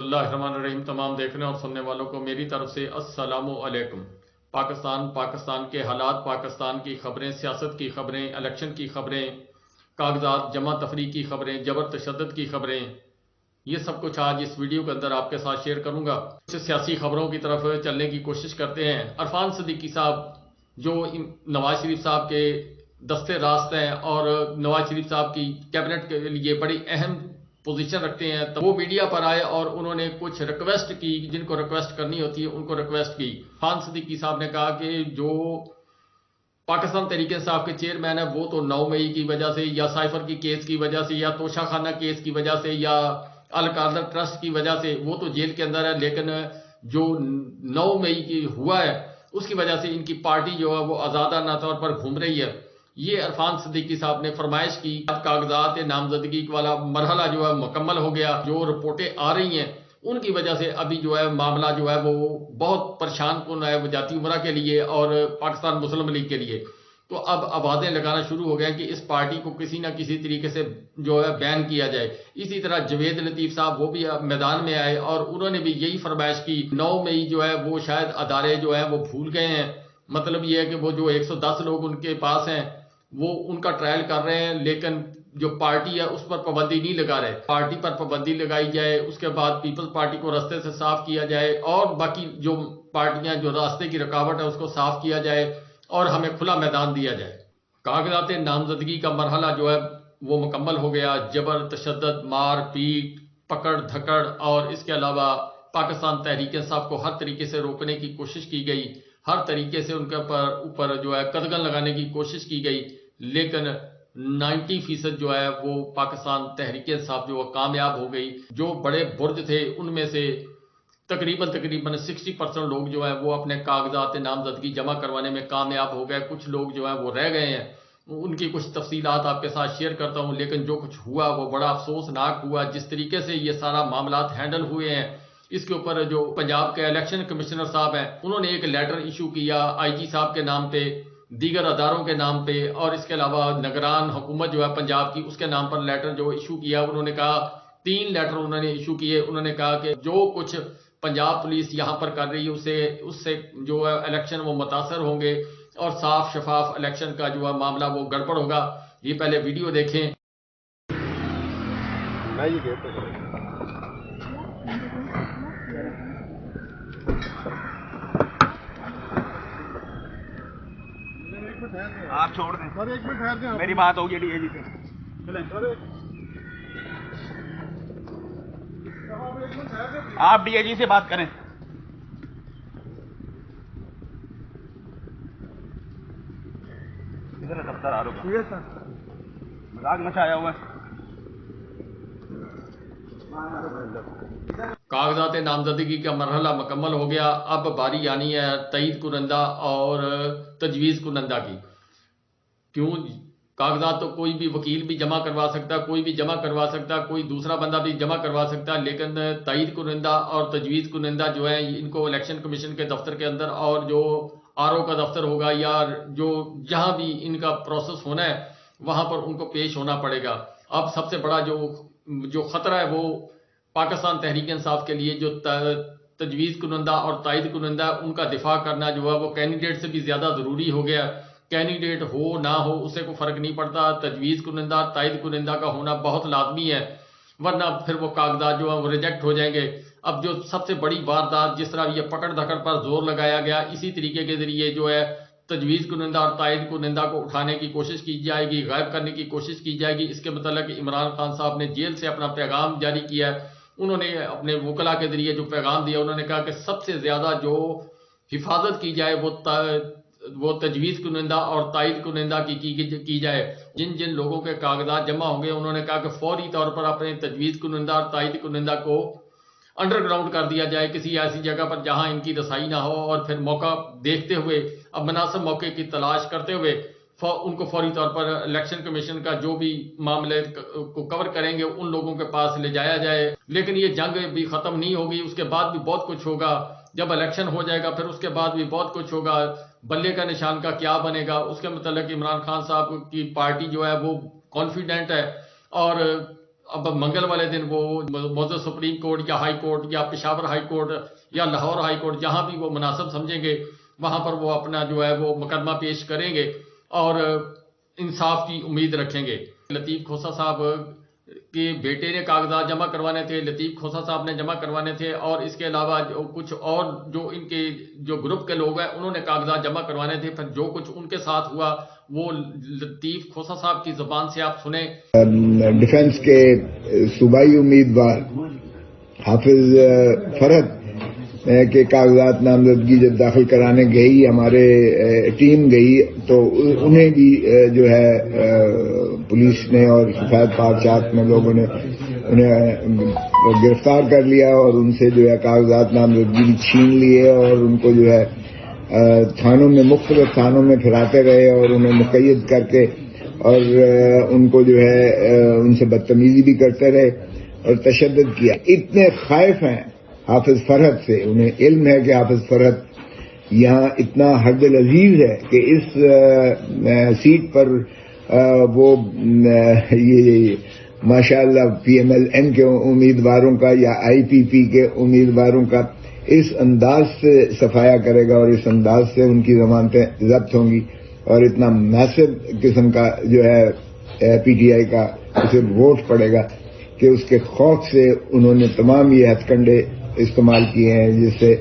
بسم اللہ الرحمن الرحیم۔ تمام دیکھنے اور سننے والوں کو میری طرف سے السلام علیکم۔ پاکستان کے حالات، پاکستان کی خبریں، سیاست کی خبریں، الیکشن کی خبریں، کاغذات جمع تفریق کی خبریں، جبر تشدد کی خبریں، یہ سب کچھ آج اس ویڈیو کے اندر آپ کے ساتھ شیئر کروں گا۔ کچھ سیاسی خبروں کی طرف چلنے کی کوشش کرتے ہیں۔ عرفان صدیقی صاحب جو نواز شریف صاحب کے دستے راست ہیں اور نواز شریف صاحب کی کیبنٹ کے لیے بڑی اہم پوزیشن رکھتے ہیں، تو وہ میڈیا پر آئے اور انہوں نے کچھ ریکویسٹ کی، جن کو ریکویسٹ کرنی ہوتی ہے ان کو ریکویسٹ کی۔ عرفان صدیقی صاحب نے کہا کہ جو پاکستان تحریک انصاف کے چیئرمین ہیں وہ تو 9 مئی کی وجہ سے یا سائفر کی کیس کی وجہ سے یا توشہ خانہ کیس کی وجہ سے یا القادر ٹرسٹ کی وجہ سے وہ تو جیل کے اندر ہے، لیکن جو 9 مئی کی ہوا ہے اس کی وجہ سے ان کی پارٹی جو ہے وہ آزادانہ طور پر گھوم رہی ہے۔ یہ عرفان صدیقی صاحب نے فرمائش کی۔ کاغذات نامزدگی والا مرحلہ جو ہے مکمل ہو گیا۔ جو رپورٹیں آ رہی ہیں ان کی وجہ سے ابھی جو ہے معاملہ جو ہے وہ بہت پریشان کن ہے وجاہتی امرہ کے لیے اور پاکستان مسلم لیگ کے لیے۔ تو اب آوازیں لگانا شروع ہو گئے کہ اس پارٹی کو کسی نہ کسی طریقے سے جو ہے بین کیا جائے۔ اسی طرح جوید لطیف صاحب وہ بھی میدان میں آئے اور انہوں نے بھی یہی فرمائش کی۔ 9 مئی جو ہے وہ شاید ادارے جو ہیں وہ بھول گئے ہیں، مطلب یہ ہے کہ وہ جو 110 لوگ ان کے پاس ہیں وہ ان کا ٹرائل کر رہے ہیں، لیکن جو پارٹی ہے اس پر پابندی نہیں لگا رہے۔ پارٹی پر پابندی لگائی جائے، اس کے بعد پیپلز پارٹی کو راستے سے صاف کیا جائے اور باقی جو پارٹیاں جو راستے کی رکاوٹ ہے اس کو صاف کیا جائے اور ہمیں کھلا میدان دیا جائے۔ کاغذات نامزدگی کا مرحلہ جو ہے وہ مکمل ہو گیا۔ جبر تشدد، مار پیٹ، پکڑ دھکڑ اور اس کے علاوہ پاکستان تحریک انصاف کو ہر طریقے سے روکنے کی کوشش کی گئی، ہر طریقے سے ان کے اوپر جو ہے قدغن لگانے کی کوشش کی گئی، لیکن 90% جو ہے وہ پاکستان تحریک انصاف جو کامیاب ہو گئی۔ جو بڑے برج تھے ان میں سے تقریباً 60% لوگ جو ہیں وہ اپنے کاغذات نامزدگی جمع کروانے میں کامیاب ہو گئے۔ کچھ لوگ جو ہیں وہ رہ گئے ہیں، ان کی کچھ تفصیلات آپ کے ساتھ شیئر کرتا ہوں، لیکن جو کچھ ہوا وہ بڑا افسوسناک ہوا۔ جس طریقے سے یہ سارا معاملات ہینڈل ہوئے ہیں، اس کے اوپر جو پنجاب کے الیکشن کمشنر صاحب ہیں انہوں نے ایک لیٹر ایشو کیا آئی جی صاحب کے نام پہ، دیگر اداروں کے نام پہ، اور اس کے علاوہ نگران حکومت جو ہے پنجاب کی اس کے نام پر لیٹر جو ایشو کیا۔ انہوں نے کہا 3 لیٹر انہوں نے ایشو کیے۔ انہوں نے کہا کہ جو کچھ پنجاب پولیس یہاں پر کر رہی ہے اس سے جو ہے الیکشن وہ متاثر ہوں گے اور صاف شفاف الیکشن کا جو ہے معاملہ وہ گڑبڑ ہوگا۔ یہ پہلے ویڈیو دیکھیں۔ آپ چھوڑ دیں سر، 1 منٹ ٹھہر جائیں، میری بات ہوگی ڈی اے جی سے۔ آپ ڈی اے جی سے بات کریں۔ ادھر دفتر آ رہا مذاق مچایا ہوا ہے۔ کاغذات نامزدگی کا مرحلہ مکمل ہو گیا۔ اب باری آنی ہے تائید کنندہ اور تجویز کنندہ کی۔ کیوں کاغذات تو کوئی بھی وکیل بھی جمع کروا سکتا، کوئی بھی جمع کروا سکتا، کوئی دوسرا بندہ بھی جمع کروا سکتا، لیکن تائید کنندہ اور تجویز کنندہ جو ہیں ان کو الیکشن کمیشن کے دفتر کے اندر اور جو آر او کا دفتر ہوگا یا جو جہاں بھی ان کا پروسیس ہونا ہے وہاں پر ان کو پیش ہونا پڑے گا۔ اب سب سے بڑا جو خطرہ ہے وہ پاکستان تحریک انصاف کے لیے جو تجویز کنندہ اور تائید کنندہ ان کا دفاع کرنا جو ہے وہ کینڈیڈیٹ سے بھی زیادہ ضروری ہو گیا۔ کینڈیڈیٹ ہو نہ ہو اس سے کوئی فرق نہیں پڑتا، تجویز کنندہ تائید کنندہ کا ہونا بہت لازمی ہے، ورنہ پھر وہ کاغذات جو ہیں وہ ریجیکٹ ہو جائیں گے۔ اب جو سب سے بڑی واردات جس طرح یہ پکڑ دھکڑ پر زور لگایا گیا، اسی طریقے کے ذریعے جو ہے تجویز کنندہ اور تائید کنندہ کو اٹھانے کی کوشش کی جائے گی، غائب کرنے کی کوشش کی جائے گی۔ اس کے متعلق عمران خان صاحب نے جیل سے اپنا پیغام جاری کیا ہے۔ انہوں نے اپنے وکلاء کے ذریعے جو پیغام دیا، انہوں نے کہا کہ سب سے زیادہ جو حفاظت کی جائے وہ تجویز کنندہ اور تائید کنندہ کی جائے۔ جن جن لوگوں کے کاغذات جمع ہوں گے انہوں نے کہا کہ فوری طور پر اپنے تجویز کنندہ اور تائید کنندہ کو انڈر گراؤنڈ کر دیا جائے کسی ایسی جگہ پر جہاں ان کی رسائی نہ ہو، اور پھر موقع دیکھتے ہوئے اب مناسب موقع کی تلاش کرتے ہوئے ان کو فوری طور پر الیکشن کمیشن کا جو بھی معاملے کو کور کریں گے ان لوگوں کے پاس لے جایا جائے۔ لیکن یہ جنگ بھی ختم نہیں ہوگی، اس کے بعد بھی بہت کچھ ہوگا۔ جب الیکشن ہو جائے گا پھر اس کے بعد بھی بہت کچھ ہوگا۔ بلے کا نشان کا کیا بنے گا اس کے متعلق عمران خان صاحب کی پارٹی جو ہے وہ کانفیڈنٹ ہے، اب منگل والے دن وہ موجود سپریم کورٹ یا ہائی کورٹ یا پشاور ہائی کورٹ یا لاہور ہائی کورٹ جہاں بھی وہ مناسب سمجھیں گے وہاں پر وہ اپنا جو ہے وہ مقدمہ پیش کریں گے اور انصاف کی امید رکھیں گے. لطیف کھوسہ صاحب کے بیٹے نے کاغذات جمع کروانے تھے، لطیف کھوسہ صاحب نے جمع کروانے تھے، اور اس کے علاوہ جو کچھ اور جو ان کے جو گروپ کے لوگ ہیں انہوں نے کاغذات جمع کروانے تھے. پھر جو کچھ ان کے ساتھ ہوا وہ لطیف کھوسہ صاحب کی زبان سے آپ سنیں. ڈیفنس کے صوبائی امیدوار حافظ فرحت کے کاغذات نامزدگی جب داخل کرانے گئی، ہمارے ٹیم گئی تو انہیں بھی جو ہے پولیس نے اور سفید پاک چاک میں لوگوں نے انہیں گرفتار کر لیا اور ان سے جو ہے کاغذات نامزدگی بھی چھین لیے اور ان کو جو ہے تھانوں میں مختلف تھانوں میں پھراتے رہے اور انہیں مقید کر کے اور ان کو جو ہے ان سے بدتمیزی بھی کرتے رہے اور تشدد کیا. اتنے خائف ہیں حافظ فرحت سے، انہیں علم ہے کہ حافظ فرحت یہاں اتنا حرب العزیز ہے کہ اس سیٹ پر وہ یہ ماشاءاللہ پی ایم ایل این کے امیدواروں کا یا آئی پی پی کے امیدواروں کا اس انداز سے صفایا کرے گا اور اس انداز سے ان کی ضمانتیں ضبط ہوں گی اور اتنا میسو قسم کا جو ہے پی ٹی آئی کا اسے ووٹ پڑے گا کہ اس کے خوف سے انہوں نے تمام یہ ہتھ کنڈے استعمال کیے ہیں جس سے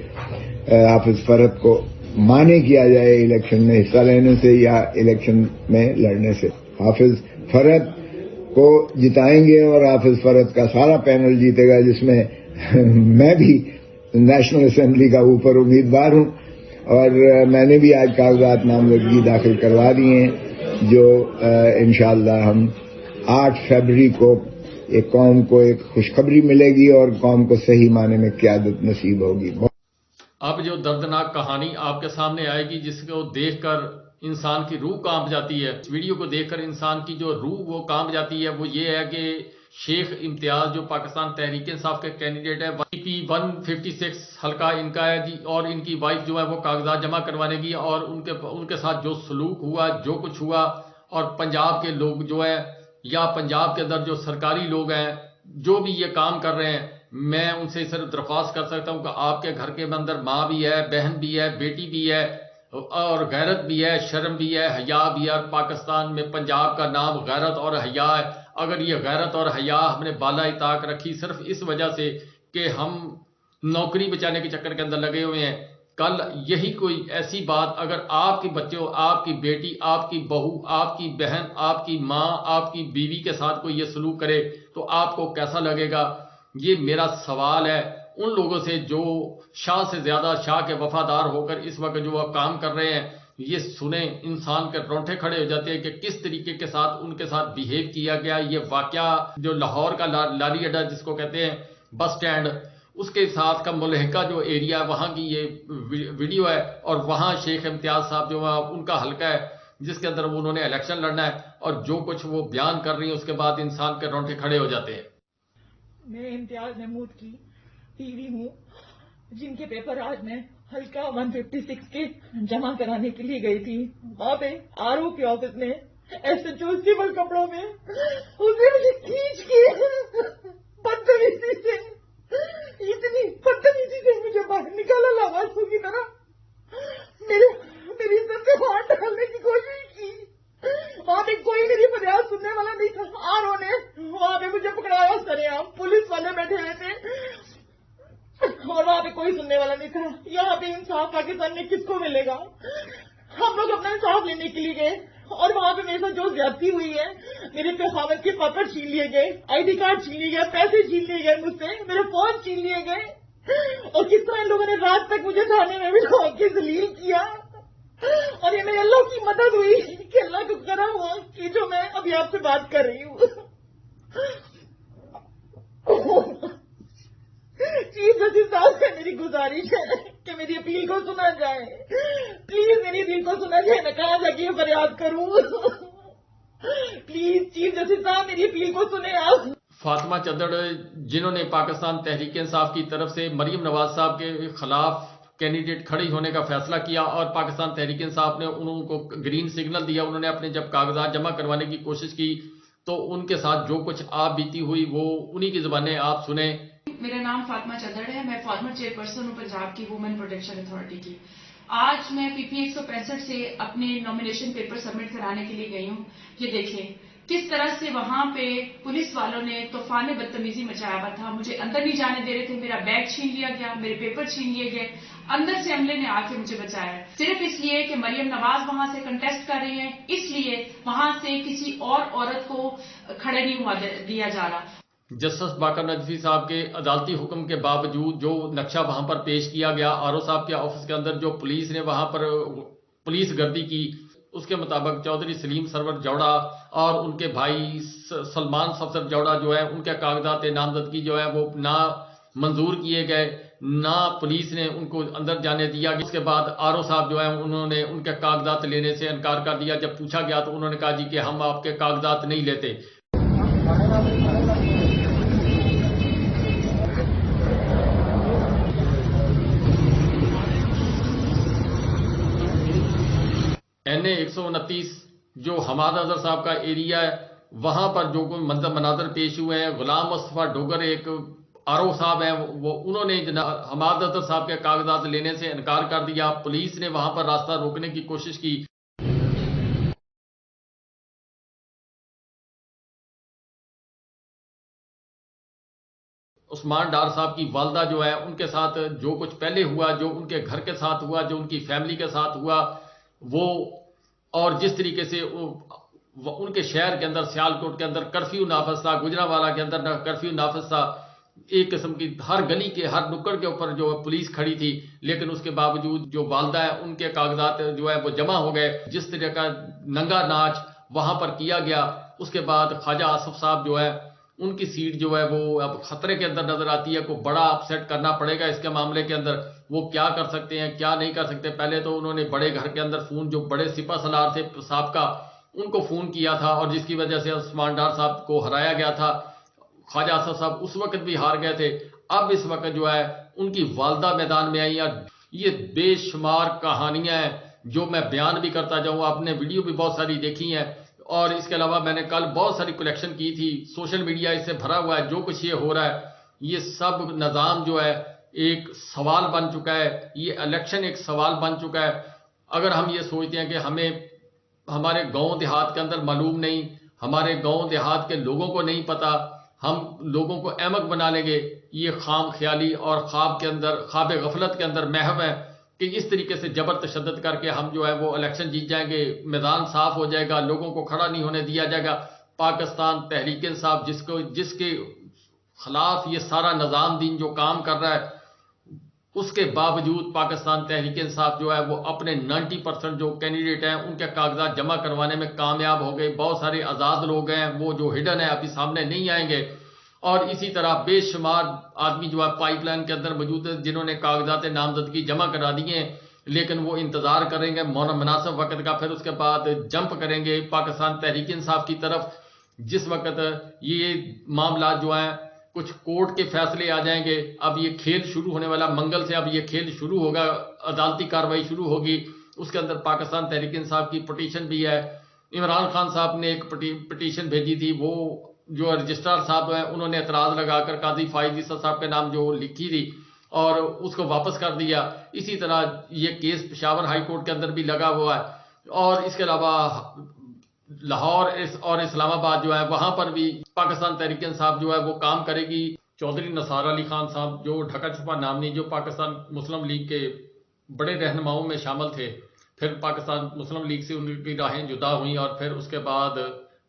حافظ فرحت کو مانے کیا جائے الیکشن میں حصہ لینے سے یا الیکشن میں لڑنے سے. حافظ فرحت کو جتائیں گے اور حافظ فرحت کا سارا پینل جیتے گا، جس میں میں بھی نیشنل اسمبلی کا اوپر امیدوار ہوں اور میں نے بھی آج کاغذات نامزدگی داخل کروا دیے ہیں جو انشاءاللہ ہم 8 فروری کو ایک قوم کو ایک خوشخبری ملے گی اور قوم کو صحیح معنی میں قیادت نصیب ہوگی. اب جو دردناک کہانی آپ کے سامنے آئے گی جس کو دیکھ کر انسان کی روح کانپ جاتی ہے، اس ویڈیو کو دیکھ کر انسان کی جو روح وہ کانپ جاتی ہے، وہ یہ ہے کہ شیخ امتیاز جو پاکستان تحریک انصاف کے کینڈیڈیٹ ہے، پی 156 حلقہ ان کا ہے جی، اور ان کی وائف جو ہے وہ کاغذات جمع کروانے گی اور ان کے ساتھ جو سلوک ہوا، جو کچھ ہوا، اور پنجاب کے لوگ جو ہے یا پنجاب کے اندر جو سرکاری لوگ ہیں جو بھی یہ کام کر رہے ہیں، میں ان سے صرف درخواست کر سکتا ہوں کہ آپ کے گھر کے اندر ماں بھی ہے، بہن بھی ہے، بیٹی بھی ہے اور غیرت بھی ہے، شرم بھی ہے، حیا بھی ہے. اور پاکستان میں پنجاب کا نام غیرت اور حیا ہے. اگر یہ غیرت اور حیا ہم نے بالا طاق رکھی صرف اس وجہ سے کہ ہم نوکری بچانے کے چکر کے اندر لگے ہوئے ہیں، کل یہی کوئی ایسی بات اگر آپ کے بچوں، آپ کی بیٹی، آپ کی بہو، آپ کی بہن، آپ کی ماں، آپ کی بیوی کے ساتھ کوئی یہ سلوک کرے تو آپ کو کیسا لگے گا؟ یہ میرا سوال ہے ان لوگوں سے جو شاہ سے زیادہ شاہ کے وفادار ہو کر اس وقت جو وہ کام کر رہے ہیں. یہ سنیں انسان کے رونٹے کھڑے ہو جاتے ہیں کہ کس طریقے کے ساتھ ان کے ساتھ بیہیو کیا گیا. یہ واقعہ جو لاہور کا لاری اڈا جس کو کہتے ہیں بس سٹینڈ، اس کے ساتھ کا ملحقہ جو ایریا وہاں کی یہ ویڈیو ہے، اور وہاں شیخ امتیاز صاحب جو ان کا حلقہ ہے جس کے اندر انہوں نے الیکشن لڑنا ہے، اور جو کچھ وہ بیان کر رہی ہیں اس کے بعد انسان کے رونٹے کھڑے ہو جاتے ہیں. میں امتیاز محمود کی بیوی ہوں جن کے پیپر آج میں حلقہ 156 کے جمع کرانے کے لیے گئی تھی. وہاں پہ آر او کے آفس میں ایسے جو سول کپڑوں میں اسے مجھے کھینچ کے بدتمیزی سے، اتنی بدتمیزی سے مجھے باہر نکالا لاوازوں کی طرح، میری عزت سے ہاتھ ڈالنے کی کوشش کی. وہاں پہ کوئی میری فریاد سننے والا نہیں تھا. آر او نے وہاں پہ مجھے پکڑایا سرعام، پولیس والے بیٹھے ہوئے تھے اور وہاں پہ کوئی سننے والا نہیں تھا. یہاں پہ انصاف پاکستان میں کس کو ملے گا؟ ہم لوگ اپنا انصاف لینے کے لیے گئے اور وہاں پہ میرے ساتھ جو زیادتی ہوئی ہے، میرے خامد کے پیپر چھین لیے گئے، آئی ڈی کارڈ چھین لیے گئے، پیسے چھین لیے گئے مجھ سے، میرے فون چھین لیے گئے، اور کس طرح ان لوگوں نے رات تک مجھے تھانے میں بٹھا کے ذلیل کیا. اور یہ میرے اللہ کی مدد ہوئی کہ اللہ کو کرم ہوا کہ جو میں ابھی آپ سے بات کر رہی ہوں. چیف جسٹس صاحب سے میری گزارش ہے کہ میری اپیل کو سنا جائے، پلیز میری اپیل کو سنا جائے. میں کہاں جا کے یہ فریاد کروں؟ پلیز چیف جسٹس صاحب میری اپیل کو سنیں آپ. فاطمہ چدڑ جنہوں نے پاکستان تحریک انصاف کی طرف سے مریم نواز صاحب کے خلاف کینڈیڈیٹ کھڑی ہونے کا فیصلہ کیا اور پاکستان تحریک انصاف نے انہوں کو گرین سگنل دیا. انہوں نے اپنے جب کاغذات جمع کروانے کی کوشش کی تو ان کے ساتھ جو کچھ آپ بیتی ہوئی وہ انہی کی زبانیں آپ سنیں. میرا نام فاطمہ چدڑ ہے. میں فارمر چیئرپرسن ہوں پنجاب کی وومن پروٹیکشن اتھارٹی کی. آج میں پی پی 165 سے اپنے نامینیشن پیپر سبمٹ کرانے کے لیے گئی ہوں. یہ دیکھیں کس طرح سے وہاں پہ پولیس والوں نے طوفان بدتمیزی مچایا ہوا تھا. مجھے اندر نہیں جانے دے رہے تھے. میرا بیگ چھین لیا گیا, میرے پیپر چھین لیے گئے. اندر سے عملے نے آ کے مجھے بچایا ہے صرف اس لیے کہ مریم نواز وہاں سے کنٹیسٹ کر رہی ہیں. اس لیے وہاں سے کسی اور عورت کو کھڑے نہیں ہوا دیا جا رہا. جسٹس باقر نجفی صاحب کے عدالتی حکم کے باوجود جو نقشہ وہاں پر پیش کیا گیا آر او صاحب کے آفس کے اندر, جو پولیس نے وہاں پر پولیس گردی کی, اس کے مطابق چودھری سلیم سرور جوڑا اور ان کے بھائی سلمان سفدر جوڑا جو ہے ان کے کاغذات نامزدگی جو ہے وہ نہ منظور کیے گئے, نہ پولیس نے ان کو اندر جانے دیا. اس کے بعد آر او صاحب جو ہے انہوں نے ان کے کاغذات لینے سے انکار کر دیا. جب پوچھا گیا تو انہوں نے کہا جی کہ ہم آپ کے کاغذات نہیں لیتے. این اے 129 جو حماد اظہر صاحب کا ایریا ہے, وہاں پر جو کوئی مناظر پیش ہوئے ہیں, غلام مصطفیٰ ڈوگر ایک آر او صاحب ہیں, وہ انہوں نے حماد اظہر صاحب کے کاغذات لینے سے انکار کر دیا. پولیس نے وہاں پر راستہ روکنے کی کوشش کی. عثمان ڈار صاحب کی والدہ جو ہے ان کے ساتھ جو کچھ پہلے ہوا, جو ان کے گھر کے ساتھ ہوا, جو ان کی فیملی کے ساتھ ہوا, وہ اور جس طریقے سے ان کے شہر کے اندر سیالکوٹ کے اندر کرفیو نافذ تھا, گجرانوالہ کے اندر کرفیو نافذ تھا, ایک قسم کی ہر گلی کے ہر نکڑ کے اوپر جو پولیس کھڑی تھی, لیکن اس کے باوجود جو والدہ ہے ان کے کاغذات جو ہے وہ جمع ہو گئے. جس طرح کا ننگا ناچ وہاں پر کیا گیا, اس کے بعد خواجہ آصف صاحب جو ہے ان کی سیٹ جو ہے وہ اب خطرے کے اندر نظر آتی ہے. کو بڑا اپسیٹ کرنا پڑے گا اس کے معاملے کے اندر, وہ کیا کر سکتے ہیں کیا نہیں کر سکتے. پہلے تو انہوں نے بڑے گھر کے اندر فون, جو بڑے سپہ سالار تھے سابقہ, ان کو فون کیا تھا, اور جس کی وجہ سے عثمان ڈار صاحب کو ہرایا گیا تھا. خواجہ آصف صاحب اس وقت بھی ہار گئے تھے. اب اس وقت جو ہے ان کی والدہ میدان میں آئی. یہ بے شمار کہانیاں ہیں جو میں بیان بھی کرتا جاؤں, آپ نے ویڈیو بھی بہت ساری دیکھی ہیں, اور اس کے علاوہ میں نے کل بہت ساری کلیکشن کی تھی. سوشل میڈیا اس سے بھرا ہوا ہے. جو کچھ یہ ہو رہا ہے, یہ سب نظام جو ہے ایک سوال بن چکا ہے. یہ الیکشن ایک سوال بن چکا ہے. اگر ہم یہ سوچتے ہیں کہ ہمیں ہمارے گاؤں دیہات کے اندر معلوم نہیں, ہمارے گاؤں دیہات کے لوگوں کو نہیں پتا, ہم لوگوں کو احمق بنا لیں گے, یہ خام خیالی اور خواب کے اندر, خواب غفلت کے اندر محو ہے کہ اس طریقے سے جبر تشدد کر کے ہم جو ہے وہ الیکشن جیت جائیں گے, میدان صاف ہو جائے گا, لوگوں کو کھڑا نہیں ہونے دیا جائے گا. پاکستان تحریک انصاف جس کے خلاف یہ سارا نظام دین جو کام کر رہا ہے, اس کے باوجود پاکستان تحریک انصاف جو ہے وہ اپنے 90% جو کینڈیڈیٹ ہیں ان کے کاغذات جمع کروانے میں کامیاب ہو گئے. بہت سارے آزاد لوگ ہیں وہ جو ہڈن ہیں ابھی سامنے نہیں آئیں گے, اور اسی طرح بے شمار آدمی جو ہے پائپ لائن کے اندر موجود ہیں جنہوں نے کاغذات نامزدگی جمع کرا دیے ہیں, لیکن وہ انتظار کریں گے مناسب وقت کا, پھر اس کے بعد جمپ کریں گے پاکستان تحریک انصاف کی طرف. جس وقت یہ معاملات جو ہیں کچھ کورٹ کے فیصلے آ جائیں گے, اب یہ کھیل شروع ہونے والا منگل سے, اب یہ کھیل شروع ہوگا, عدالتی کارروائی شروع ہوگی. اس کے اندر پاکستان تحریک انصاف کی پٹیشن بھی ہے. عمران خان صاحب نے ایک پٹیشن بھیجی تھی, وہ جو رجسٹرار صاحب ہیں انہوں نے اعتراض لگا کر قاضی فائز عیسیٰ صاحب کے نام جو لکھی تھی اور اس کو واپس کر دیا. اسی طرح یہ کیس پشاور ہائی کورٹ کے اندر بھی لگا ہوا ہے, اور اس کے علاوہ لاہور اور اسلام آباد جو ہے وہاں پر بھی پاکستان تحریک انصاف جو ہے وہ کام کرے گی. چودھری نثار علی خان صاحب جو ڈھکا چھپا نامنی, جو پاکستان مسلم لیگ کے بڑے رہنماؤں میں شامل تھے, پھر پاکستان مسلم لیگ سے ان کی راہیں جدا ہوئیں, اور پھر اس کے بعد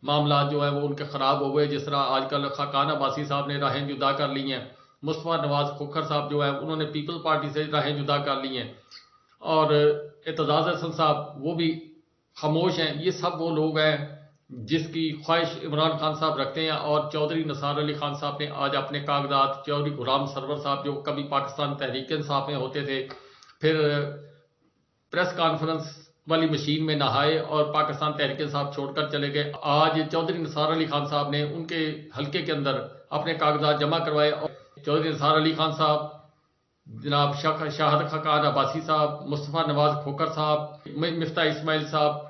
معاملات جو ہے وہ ان کے خراب ہو گئے. جس طرح آج کل خاقان عباسی صاحب نے راہیں جدا کر لی ہیں, مصطفیٰ نواز کھوکھر صاحب جو ہے انہوں نے پیپل پارٹی سے راہیں جدا کر لی ہیں, اور اعتزاز احسن صاحب وہ بھی خاموش ہیں. یہ سب وہ لوگ ہیں جس کی خواہش عمران خان صاحب رکھتے ہیں. اور چودھری نثار علی خان صاحب نے آج اپنے کاغذات, چودھری غلام سرور صاحب جو کبھی پاکستان تحریک انصاف میں ہوتے تھے, پھر پریس کانفرنس والی مشین میں نہائے اور پاکستان تحریک انصاف چھوڑ کر چلے گئے. آج چودھری نثار علی خان صاحب نے ان کے حلقے کے اندر اپنے کاغذات جمع کروائے. اور چودھری نثار علی خان صاحب, جناب شاہد خاقان عباسی صاحب, مصطفیٰ نواز کھوکھر صاحب, مفتاح اسماعیل صاحب,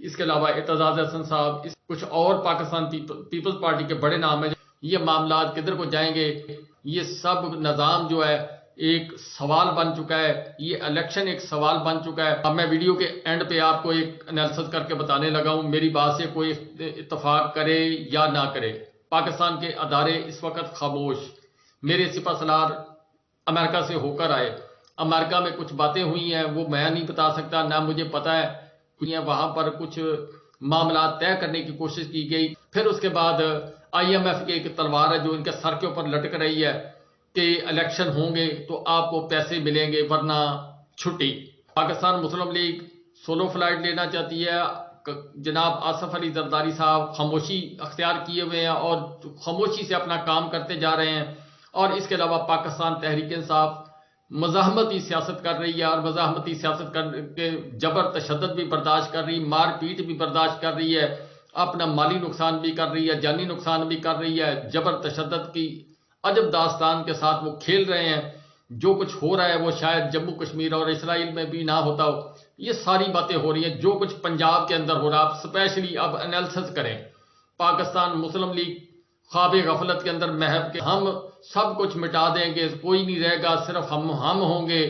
اس کے علاوہ اعتزاز احسن صاحب، کچھ اور پاکستان پیپلز پارٹی کے بڑے نام ہیں. یہ معاملات کدھر کو جائیں گے؟ یہ سب نظام جو ہے ایک سوال بن چکا ہے، یہ الیکشن ایک سوال بن چکا ہے. اب میں ویڈیو کے اینڈ پہ آپ کو ایک انالیسس کر کے بتانے لگا ہوں، میری بات سے کوئی اتفاق کرے یا نہ کرے. پاکستان کے ادارے اس وقت خاموش. میرے سپہ سالار امریکہ سے ہو کر آئے، امریکہ میں کچھ باتیں ہوئی ہیں وہ میں نہیں بتا سکتا، نہ مجھے پتا ہے. وہاں پر کچھ معاملات طے کرنے کی کوشش کی گئی. پھر اس کے بعد IMF کی ایک تلوار ہے جو ان کے سر کے اوپر لٹک رہی ہے کہ الیکشن ہوں گے تو آپ کو پیسے ملیں گے ورنہ چھٹی. پاکستان مسلم لیگ سولو فلائٹ لینا چاہتی ہے. جناب آصف علی زرداری صاحب خاموشی اختیار کیے ہوئے ہیں اور خاموشی سے اپنا کام کرتے جا رہے ہیں. اور اس کے علاوہ پاکستان تحریک انصاف مزاحمتی سیاست کر رہی ہے، اور مزاحمتی سیاست کر کے جبر تشدد بھی برداشت کر رہی، مار پیٹ بھی برداشت کر رہی ہے، اپنا مالی نقصان بھی کر رہی ہے، جانی نقصان بھی کر رہی ہے. جبر تشدد کی عجب داستان کے ساتھ وہ کھیل رہے ہیں. جو کچھ ہو رہا ہے وہ شاید جموں کشمیر اور اسرائیل میں بھی نہ ہوتا ہو. یہ ساری باتیں ہو رہی ہیں. جو کچھ پنجاب کے اندر ہو رہا ہے، آپ اسپیشلی اب انالیسس کریں. پاکستان مسلم لیگ خواب غفلت کے اندر محب کہ ہم سب کچھ مٹا دیں گے، کوئی نہیں رہے گا، صرف ہم ہوں گے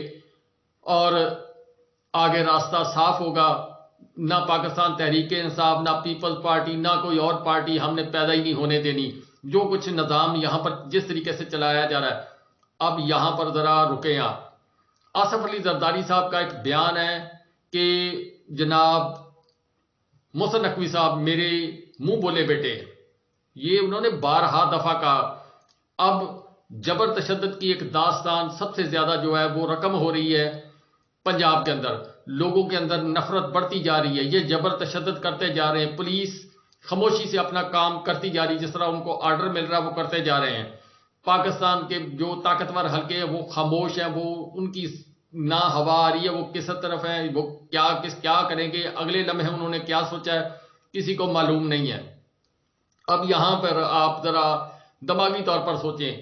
اور آگے راستہ صاف ہوگا. نہ پاکستان تحریک انصاف، نہ پیپلز پارٹی، نہ کوئی اور پارٹی ہم نے پیدا ہی نہیں ہونے دینی. جو کچھ نظام یہاں پر جس طریقے سے چلایا جا رہا ہے، اب یہاں پر ذرا رکیں. آپ آصف علی زرداری صاحب کا ایک بیان ہے کہ جناب محسن نقوی صاحب میرے منہ بولے بیٹے، یہ انہوں نے بارہا دفعہ کہا. اب جبر تشدد کی ایک داستان سب سے زیادہ جو ہے وہ رقم ہو رہی ہے پنجاب کے اندر. لوگوں کے اندر نفرت بڑھتی جا رہی ہے، یہ جبر تشدد کرتے جا رہے ہیں. پولیس خاموشی سے اپنا کام کرتی جا رہی ہے، جس طرح ان کو آرڈر مل رہا ہے وہ کرتے جا رہے ہیں. پاکستان کے جو طاقتور حلقے ہیں وہ خاموش ہیں، وہ ان کی نہ ہوا آ رہی ہے وہ کس طرف ہے، وہ کیا کریں گے، اگلے لمحے انہوں نے کیا سوچا ہے کسی کو معلوم نہیں ہے. اب یہاں پر آپ ذرا دماغی طور پر سوچیں،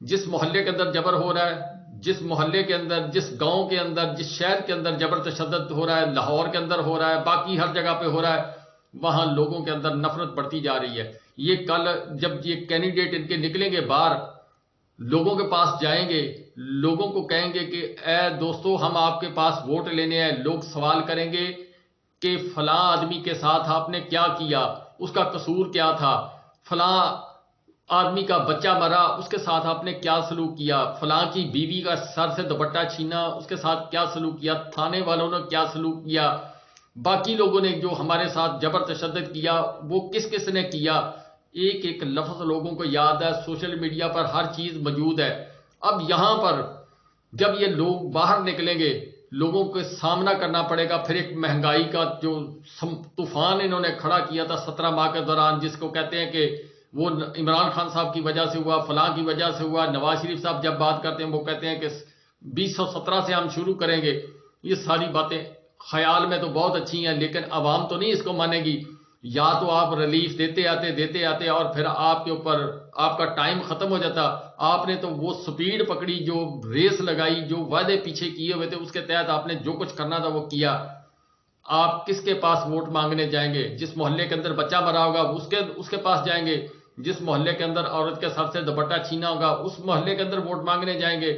جس محلے کے اندر جبر ہو رہا ہے، جس محلے کے اندر، جس گاؤں کے اندر، جس شہر کے اندر جبر تشدد ہو رہا ہے، لاہور کے اندر ہو رہا ہے، باقی ہر جگہ پہ ہو رہا ہے، وہاں لوگوں کے اندر نفرت بڑھتی جا رہی ہے. یہ کل جب یہ کینڈیڈیٹ ان کے نکلیں گے باہر، لوگوں کے پاس جائیں گے، لوگوں کو کہیں گے کہ اے دوستو ہم آپ کے پاس ووٹ لینے ہیں. لوگ سوال کریں گے کہ فلاں آدمی کے ساتھ آپ نے کیا کیا، اس کا قصور کیا تھا، فلاں آدمی کا بچہ مرا اس کے ساتھ آپ نے کیا سلوک کیا، فلاں کی بیوی کا سر سے دوپٹہ چھینا اس کے ساتھ کیا سلوک کیا، تھانے والوں نے کیا سلوک کیا، باقی لوگوں نے جو ہمارے ساتھ جبر تشدد کیا وہ کس کس نے کیا. ایک ایک لفظ لوگوں کو یاد ہے، سوشل میڈیا پر ہر چیز موجود ہے. اب یہاں پر جب یہ لوگ باہر نکلیں گے، لوگوں کو سامنا کرنا پڑے گا. پھر ایک مہنگائی کا جو طوفان انہوں نے کھڑا کیا تھا 17 ماہ کے دوران، جس کو کہتے ہیں کہ وہ عمران خان صاحب کی وجہ سے ہوا، فلاں کی وجہ سے ہوا. نواز شریف صاحب جب بات کرتے ہیں وہ کہتے ہیں کہ 2017 سے ہم شروع کریں گے. یہ ساری باتیں خیال میں تو بہت اچھی ہیں لیکن عوام تو نہیں اس کو مانے گی. یا تو آپ ریلیف دیتے آتے اور پھر آپ کے اوپر آپ کا ٹائم ختم ہو جاتا. آپ نے تو وہ سپیڈ پکڑی، جو ریس لگائی، جو وعدے پیچھے کیے ہوئے تھے اس کے تحت آپ نے جو کچھ کرنا تھا وہ کیا. آپ کس کے پاس ووٹ مانگنے جائیں گے؟ جس محلے کے اندر بچہ مرا ہوگا اس کے پاس جائیں گے. جس محلے کے اندر عورت کے سر سے دوپٹہ چھینا ہوگا اس محلے کے اندر ووٹ مانگنے جائیں گے.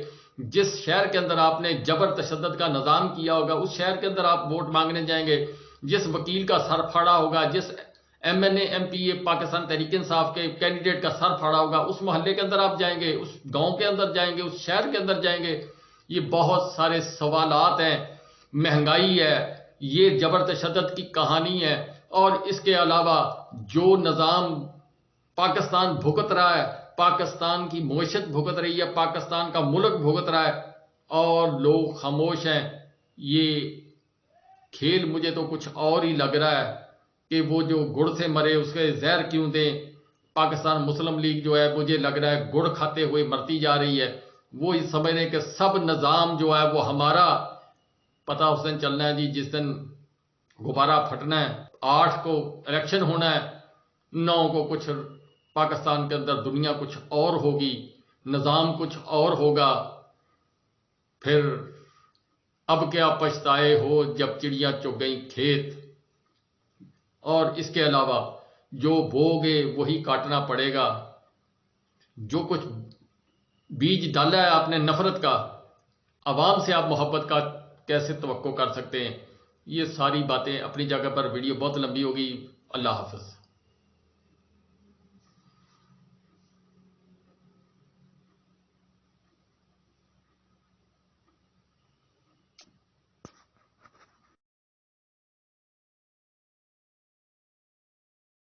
جس شہر کے اندر آپ نے جبر تشدد کا نظام کیا ہوگا اس شہر کے اندر آپ ووٹ مانگنے جائیں گے. جس وکیل کا سر پھاڑا ہوگا، جس MNA MPA پاکستان تحریک انصاف کے کینڈیڈیٹ کا سر پھاڑا ہوگا اس محلے کے اندر آپ جائیں گے، اس گاؤں کے اندر جائیں گے، اس شہر کے اندر جائیں گے. یہ بہت سارے سوالات ہیں. مہنگائی ہے، یہ جبر تشدد کی کہانی ہے، اور اس کے علاوہ جو نظام پاکستان بھگت رہا ہے، پاکستان کی معیشت بھگت رہی ہے، پاکستان کا ملک بھگت رہا ہے اور لوگ خاموش ہیں. یہ کھیل مجھے تو کچھ اور ہی لگ رہا ہے کہ وہ جو گڑ سے مرے اس کے زہر کیوں دیں. پاکستان مسلم لیگ جو ہے مجھے لگ رہا ہے گڑ کھاتے ہوئے مرتی جا رہی ہے. وہ یہ سمجھ رہے ہیں کہ سب نظام جو ہے وہ ہمارا. پتہ اس دن چلنا ہے جی جس دن غبارہ پھٹنا ہے. 8 کو الیکشن ہونا ہے، 9 کو کچھ پاکستان کے اندر دنیا کچھ اور ہوگی، نظام کچھ اور ہوگا. پھر اب کیا پچھتائے ہو جب چڑیا چگ گئی کھیت. اور اس کے علاوہ جو بوگے وہی کاٹنا پڑے گا. جو کچھ بیج ڈالا ہے آپ نے نفرت کا، عوام سے آپ محبت کا کیسے توقع کر سکتے ہیں؟ یہ ساری باتیں اپنی جگہ پر. ویڈیو بہت لمبی ہوگی. اللہ حافظ.